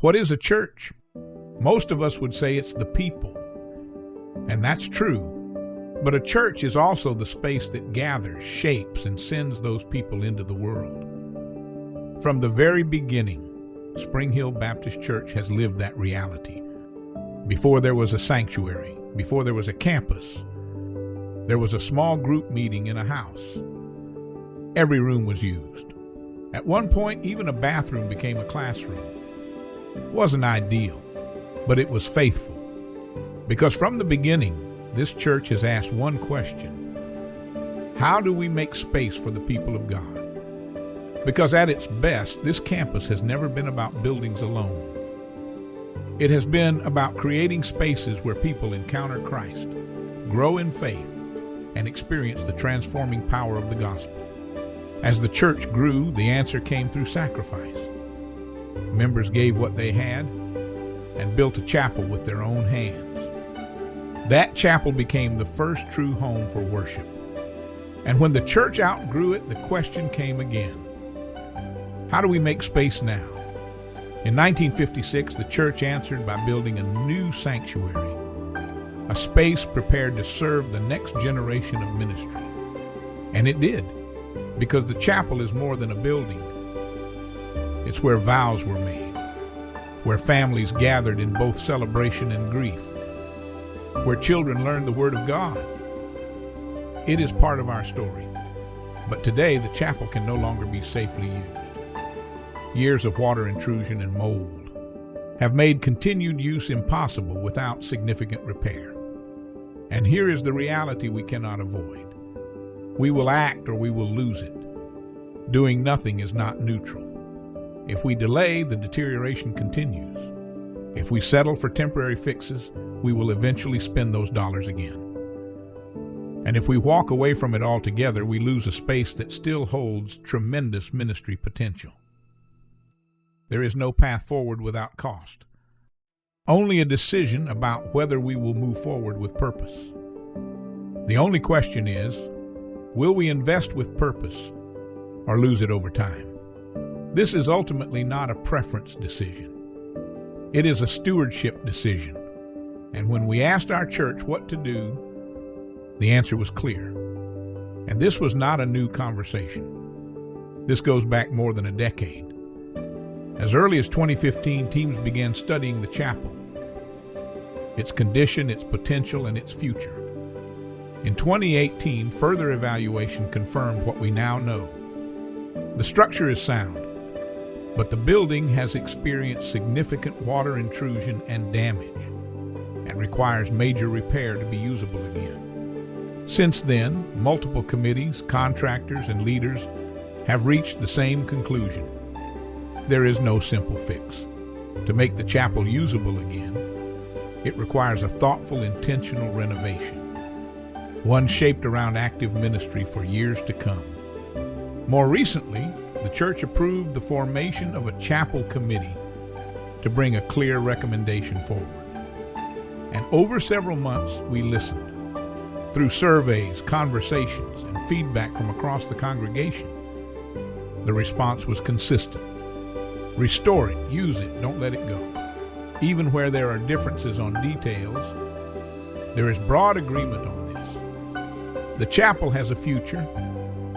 What is a church? Most of us would say it's the people, and that's true. But a church is also the space that gathers, shapes, and sends those people into the world. From the very beginning, Spring Hill Baptist Church has lived that reality. Before there was a sanctuary, before there was a campus, there was a small group meeting in a house. Every room was used. At one point, even a bathroom became a classroom. It wasn't ideal, but it was faithful. Because from the beginning, this church has asked one question: how do we make space for the people of God? Because at its best, this campus has never been about buildings alone. It has been about creating spaces where people encounter Christ, grow in faith, and experience the transforming power of the gospel. As the church grew, the answer came through sacrifice. Members gave what they had and built a chapel with their own hands. That chapel became the first true home for worship. And when the church outgrew it, the question came again: how do we make space now? In 1956, the church answered by building a new sanctuary, a space prepared to serve the next generation of ministry. And it did, because the chapel is more than a building. It's where vows were made, where families gathered in both celebration and grief, where children learned the Word of God. It is part of our story. But today, the chapel can no longer be safely used. Years of water intrusion and mold have made continued use impossible without significant repair. And here is the reality we cannot avoid. We will act or we will lose it. Doing nothing is not neutral. If we delay, the deterioration continues. If we settle for temporary fixes, we will eventually spend those dollars again. And if we walk away from it altogether, we lose a space that still holds tremendous ministry potential. There is no path forward without cost. Only a decision about whether we will move forward with purpose. The only question is, will we invest with purpose or lose it over time? This is ultimately not a preference decision. It is a stewardship decision. And when we asked our church what to do, the answer was clear. And this was not a new conversation. This goes back more than a decade. As early as 2015, teams began studying the chapel, its condition, its potential, and its future. In 2018, further evaluation confirmed what we now know. The structure is sound, but the building has experienced significant water intrusion and damage, and requires major repair to be usable again. Since then, multiple committees, contractors, and leaders have reached the same conclusion. There is no simple fix. To make the chapel usable again, it requires a thoughtful, intentional renovation, one shaped around active ministry for years to come. More recently, the church approved the formation of a chapel committee to bring a clear recommendation forward. And over several months, we listened. Through surveys, conversations, and feedback from across the congregation, the response was consistent. Restore it, use it, don't let it go. Even where there are differences on details, there is broad agreement on this. The chapel has a future,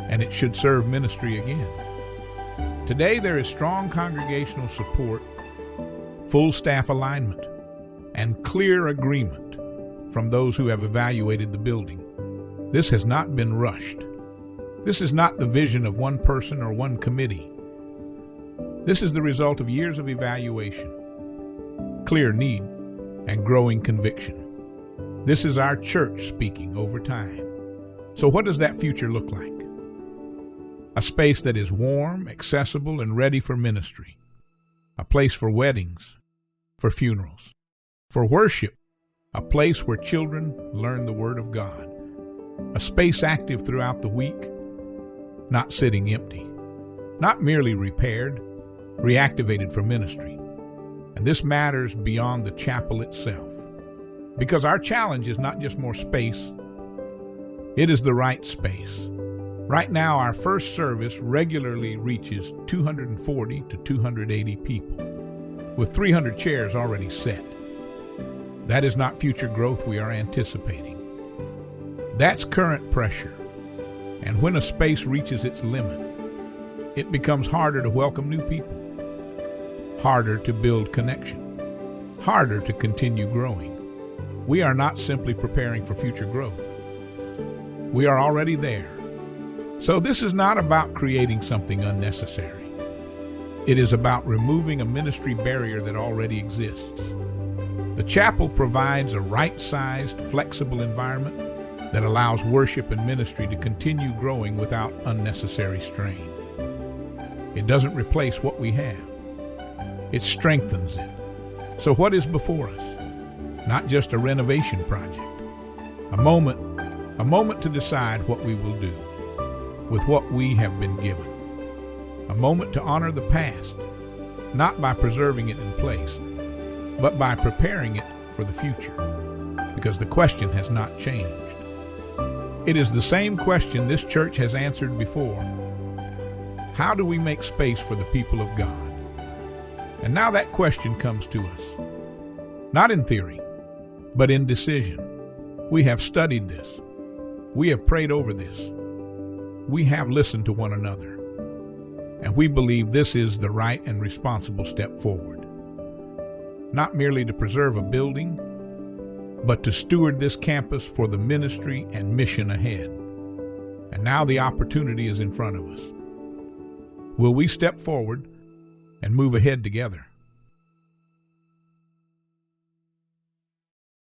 and it should serve ministry again. Today there is strong congregational support, full staff alignment, and clear agreement from those who have evaluated the building. This has not been rushed. This is not the vision of one person or one committee. This is the result of years of evaluation, clear need, and growing conviction. This is our church speaking over time. So what does that future look like? A space that is warm, accessible, and ready for ministry. A place for weddings, for funerals, for worship. A place where children learn the Word of God. A space active throughout the week, not sitting empty. Not merely repaired, reactivated for ministry. And this matters beyond the chapel itself. Because our challenge is not just more space, it is the right space. Right now, our first service regularly reaches 240 to 280 people. with 300 chairs already set. That is not future growth we are anticipating. That's current pressure. And when a space reaches its limit, it becomes harder to welcome new people, harder to build connection, harder to continue growing. We are not simply preparing for future growth. We are already there. So this is not about creating something unnecessary. It is about removing a ministry barrier that already exists. The chapel provides a right-sized, flexible environment that allows worship and ministry to continue growing without unnecessary strain. It doesn't replace what we have. It strengthens it. So what is before us? Not just a renovation project. A moment to decide what we will do with what we have been given. A moment to honor the past, not by preserving it in place, but by preparing it for the future, because the question has not changed. It is the same question this church has answered before. How do we make space for the people of God? And now that question comes to us, not in theory, but in decision. We have studied this. We have prayed over this. We have listened to one another. And we believe this is the right and responsible step forward. Not merely to preserve a building, but to steward this campus for the ministry and mission ahead. And now the opportunity is in front of us. Will we step forward and move ahead together?